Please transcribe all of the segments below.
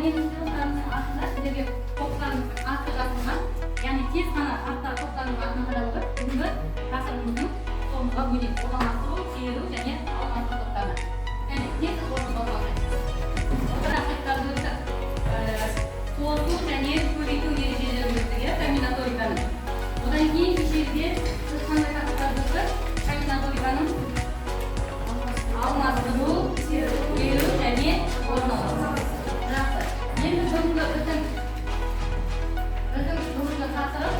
менің сыйлықтарымның артында сіздерге топтарымыздың аты жазылған. Яғни тез ғана арттағы топтарымыздың атын қарап отырып, бүгінгі тақырыбымыздың соңына бөлек орналастыру, теру және алмастыру топтарына. Яғни тез орындалған. Тақырыптарды өтіп, қосу және көбейту ережелері өтті, комбинаториканың. Одан кейін кешегіде сіз қандай тақырыптарды өтіп, комбинаториканың алмастыру, теру және орналастыру. Жақсы. Енді бүгінгі біздің тақырып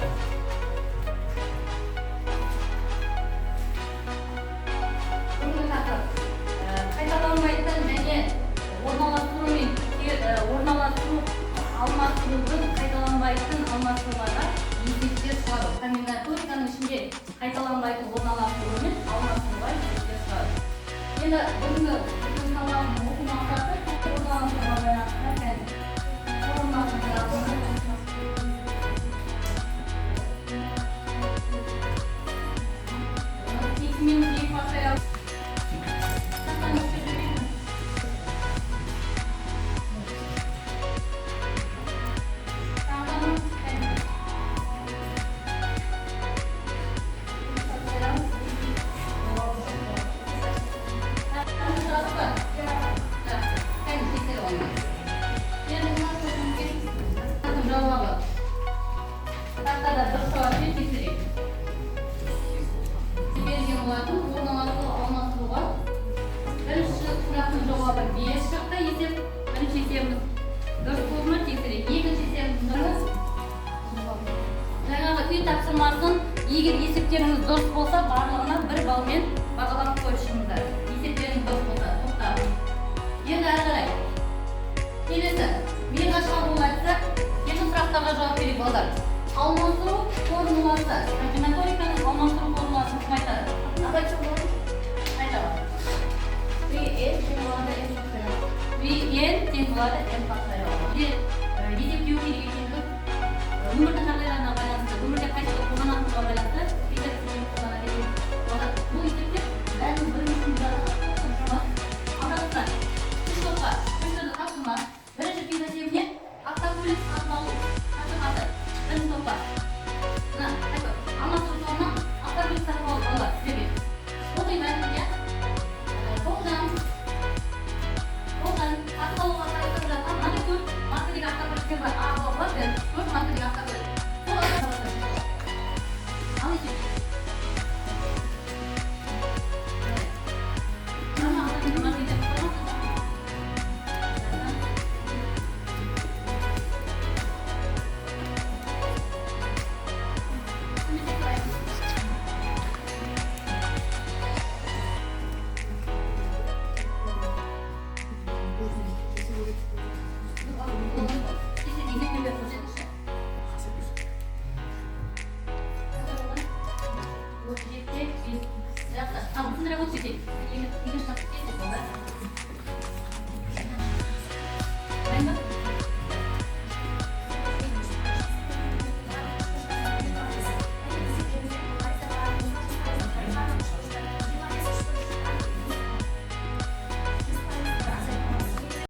қайталанбайтын және орналастыру мен алмастырудың қайталанбайтын алмастыруларға есептер шығару. Комбинаториканың ішінде қайталанбайтын орналастыру мен алмастыруға есептер шығару. Енді бүгінгі сабағымыздың оқу мақсаты орналастыруға байланысты тапсырмасын егер есептеріңіз дұрыс болса, барлығына 1 балмен бағалап қойып шығыңыздар. Есептеріңіз дұрыс болса, тоқтап. Енді әрі қарай. Келесі, миға шабуыл айтсақ, екі сұрақтарға жауап берейік балдар. Алмастыру формуласы. Комбинаториканың алмастыру